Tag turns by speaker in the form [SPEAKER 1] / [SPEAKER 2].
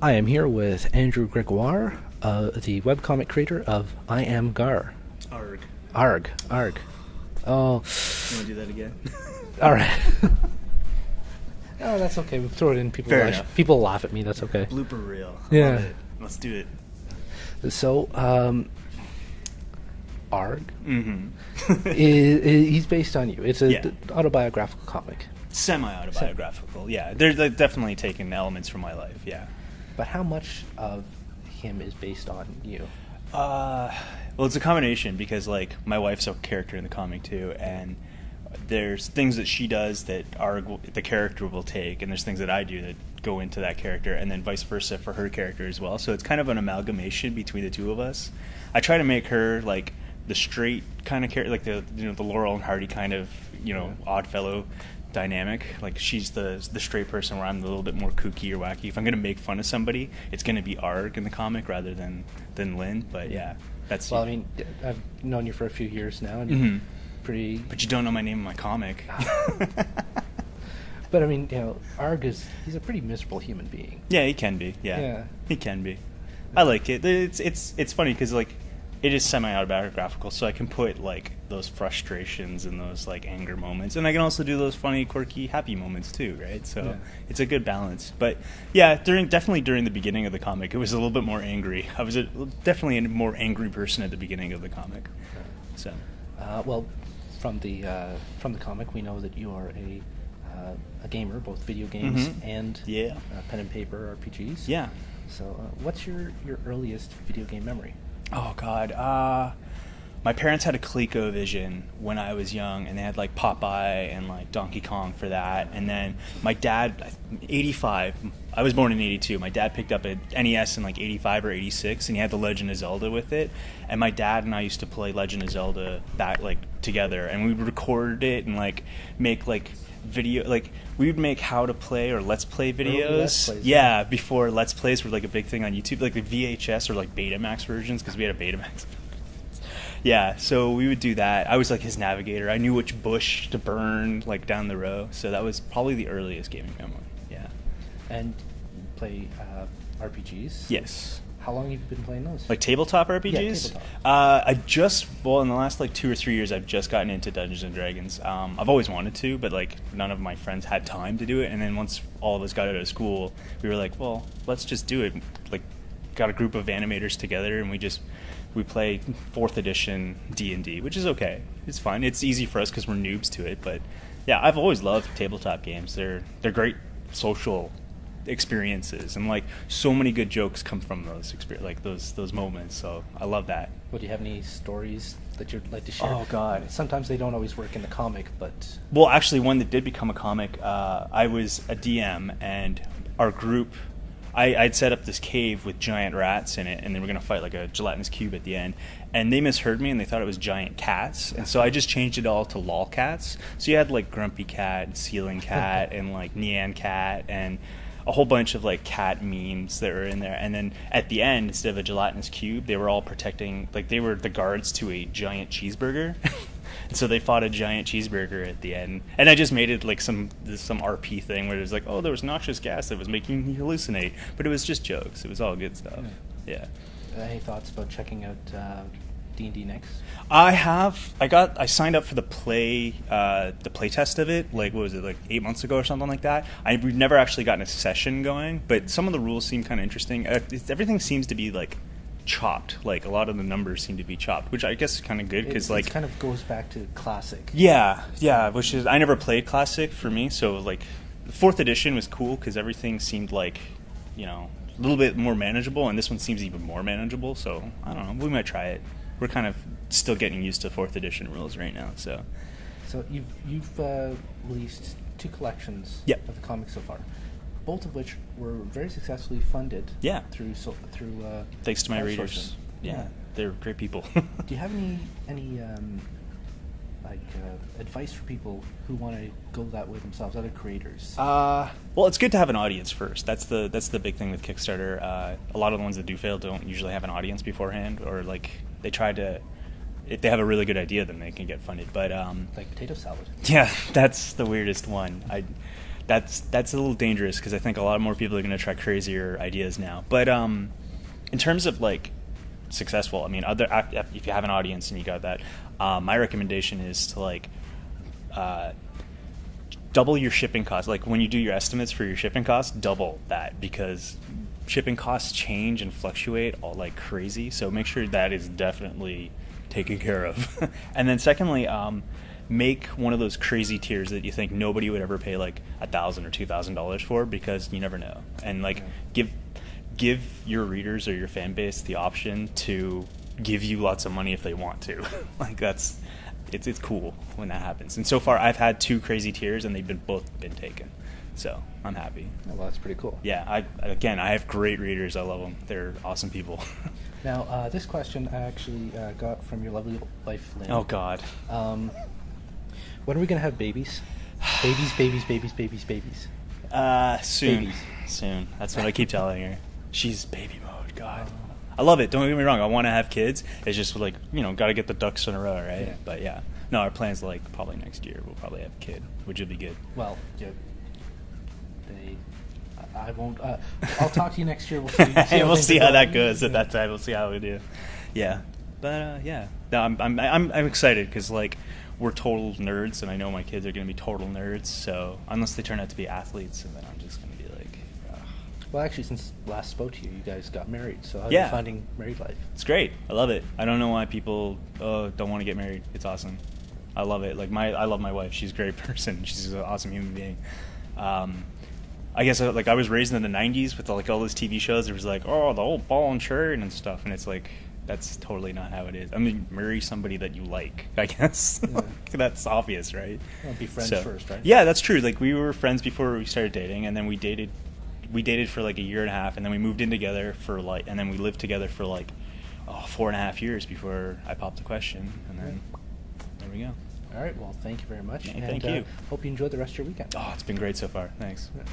[SPEAKER 1] I am here with Andrew Gregoire, the webcomic creator of I Am Gar.
[SPEAKER 2] Arg.
[SPEAKER 1] Arg. Oh.
[SPEAKER 2] You want to do that again?
[SPEAKER 1] All right. Oh, that's okay. We'll throw it in. People laugh at me. That's okay.
[SPEAKER 2] Blooper reel.
[SPEAKER 1] Yeah.
[SPEAKER 2] Love it. Let's do it.
[SPEAKER 1] So, Arg
[SPEAKER 2] Mm-hmm.
[SPEAKER 1] he's based on you. It's an
[SPEAKER 2] Yeah.
[SPEAKER 1] autobiographical comic.
[SPEAKER 2] Semi-autobiographical, yeah. They're definitely taking elements from my life, yeah.
[SPEAKER 1] But how much of him is based on you?
[SPEAKER 2] Well, it's a combination because, like, my wife's a character in the comic, too, and there's things that she does that the character will take, and there's things that I do that go into that character, and then vice versa for her character as well. So it's kind of an amalgamation between the two of us. I try to make her, like, the straight kind of character, like the Laurel and Hardy kind of, Oddfellow dynamic. Like, she's the straight person where I'm a little bit more kooky or wacky. If I'm going to make fun of somebody, it's going to be Arg in the comic rather than Lynn. But yeah, that's...
[SPEAKER 1] Well, I mean, I've known you for a few years now, and
[SPEAKER 2] mm-hmm.
[SPEAKER 1] pretty...
[SPEAKER 2] But you don't know my name in my comic.
[SPEAKER 1] But I mean, Arg he's a pretty miserable human being.
[SPEAKER 2] Yeah, he can be. Yeah. He can be. I like it. It's funny because, like, it is semi-autobiographical, so I can put, like, those frustrations and those, like, anger moments, and I can also do those funny, quirky, happy moments too, right? So It's a good balance. But yeah, definitely during the beginning of the comic, it was a little bit more angry. I was definitely a more angry person at the beginning of the comic. So,
[SPEAKER 1] well, from the comic, we know that you are a gamer, both video games
[SPEAKER 2] mm-hmm.
[SPEAKER 1] and pen and paper RPGs.
[SPEAKER 2] Yeah.
[SPEAKER 1] So, what's your earliest video game memory?
[SPEAKER 2] Oh God, my parents had a ColecoVision when I was young, and they had like Popeye and like Donkey Kong for that. And then my dad, 85. I was born in 82. My dad picked up a NES in like 85 or 86, and he had the Legend of Zelda with it. And my dad and I used to play Legend of Zelda back like together, and we recorded it and like make like video, like we would make how to play or let's play videos.
[SPEAKER 1] Let's plays,
[SPEAKER 2] yeah, before let's plays were like a big thing on YouTube, like the VHS or like Betamax versions, because we had a Betamax. Yeah, so we would do that. I was like his navigator. I knew which bush to burn like down the row. So that was probably the earliest gaming memory. Yeah.
[SPEAKER 1] And you play RPGs?
[SPEAKER 2] Yes.
[SPEAKER 1] How long have you been playing those?
[SPEAKER 2] Like tabletop RPGs?
[SPEAKER 1] Yeah, tabletop.
[SPEAKER 2] In the last like 2 or 3 years, I've just gotten into Dungeons and Dragons. I've always wanted to, but like none of my friends had time to do it. And then once all of us got out of school, we were like, well, let's just do it. Like, got a group of animators together, and we play 4th edition D&D, which is okay. It's fine. It's easy for us because we're noobs to it. But yeah, I've always loved tabletop games. They're great social experiences, and like so many good jokes come from those moments. So I love that.
[SPEAKER 1] Well, do you have any stories that you'd like to share?
[SPEAKER 2] Oh God,
[SPEAKER 1] sometimes they don't always work in the comic, but
[SPEAKER 2] well, actually, one that did become a comic. I was a DM, and our group, I'd set up this cave with giant rats in it, and they were going to fight like a gelatinous cube at the end. And they misheard me, and they thought it was giant cats. And so I just changed it all to lol cats. So you had like Grumpy Cat, Ceiling Cat, and like Nyan Cat, and a whole bunch of like cat memes that were in there. And then at the end, instead of a gelatinous cube, they were all protecting, like they were the guards to a giant cheeseburger. And so they fought a giant cheeseburger at the end. And I just made it like some RP thing where it was like, oh, there was noxious gas that was making you hallucinate. But it was just jokes. It was all good stuff. Yeah.
[SPEAKER 1] Any thoughts about checking out D&D next?
[SPEAKER 2] I signed up for the play test of it, like, what was it, like 8 months ago or something like that. We've never actually gotten a session going, but some of the rules seem kind of interesting. Everything seems to be like chopped, like a lot of the numbers seem to be chopped, which I guess is kind of good because like
[SPEAKER 1] it kind of goes back to classic.
[SPEAKER 2] Yeah, which is, I never played classic for me, so like the 4th edition was cool because everything seemed like, a little bit more manageable, and this one seems even more manageable. So I don't know, we might try it. We're kind of still getting used to 4th edition rules right now. So
[SPEAKER 1] you've released 2 collections of the comics so far, both of which were very successfully funded.
[SPEAKER 2] Yeah.
[SPEAKER 1] Through
[SPEAKER 2] thanks to my readers. Yeah, they're great people.
[SPEAKER 1] Do you have any advice for people who want to go that way themselves, other creators?
[SPEAKER 2] Well, it's good to have an audience first. That's the big thing with Kickstarter. A lot of the ones that do fail don't usually have an audience beforehand, or like they try to. If they have a really good idea, then they can get funded. But
[SPEAKER 1] like potato salad.
[SPEAKER 2] Yeah, that's the weirdest one. that's a little dangerous because I think a lot more people are going to try crazier ideas now. But in terms of like successful, I mean, if you have an audience and you got that, my recommendation is to like double your shipping costs. Like when you do your estimates for your shipping costs, double that, because shipping costs change and fluctuate all like crazy. So make sure that is definitely taken care of. And then secondly, make one of those crazy tiers that you think nobody would ever pay like $1,000 or $2,000 for, because you never know. And like give your readers or your fan base the option to give you lots of money if they want to. Like it's cool when that happens. And so far I've had 2 crazy tiers and they've both been taken. So I'm happy.
[SPEAKER 1] Oh, well, that's pretty cool.
[SPEAKER 2] Yeah, I have great readers. I love them. They're awesome people.
[SPEAKER 1] Now, this question I actually got from your lovely wife, Lynn.
[SPEAKER 2] Oh, God.
[SPEAKER 1] When are we going to have babies? Babies.
[SPEAKER 2] Soon.
[SPEAKER 1] Babies.
[SPEAKER 2] Soon. That's what I keep telling her. She's baby mode. God. I love it. Don't get me wrong. I want to have kids. It's just like, got to get the ducks in a row, right?
[SPEAKER 1] Yeah.
[SPEAKER 2] But yeah. No, our plan's like probably next year we'll probably have a kid, which will be good.
[SPEAKER 1] Well, yeah. I won't. I'll talk to you next year. We'll see.
[SPEAKER 2] We'll see how that goes at that time. We'll see how we do. Yeah, but yeah, no, I'm excited because like we're total nerds, and I know my kids are going to be total nerds. So unless they turn out to be athletes, and then I'm just going to be like.
[SPEAKER 1] Well, actually, since last spoke to you, you guys got married. So how are
[SPEAKER 2] Yeah.
[SPEAKER 1] you finding married life?
[SPEAKER 2] It's great. I love it. I don't know why people don't want to get married. It's awesome. I love it. Like I love my wife. She's a great person. She's an awesome human being. I guess like I was raised in the 90s with like all those TV shows. There was like, oh, the old ball and chain and stuff, and it's like that's totally not how it is. I mean, marry somebody that you like, I guess.
[SPEAKER 1] Yeah.
[SPEAKER 2] That's obvious, right?
[SPEAKER 1] Well, be friends first, right?
[SPEAKER 2] Yeah, that's true. Like we were friends before we started dating, and then we dated for like a year and a half, and then we moved in together and then we lived together for like 4.5 years before I popped the question, and then there we go.
[SPEAKER 1] All right. Well, thank you very much.
[SPEAKER 2] Yeah, thank you.
[SPEAKER 1] Hope you enjoyed the rest of your weekend.
[SPEAKER 2] Oh, it's been great so far. Thanks.
[SPEAKER 1] Yeah.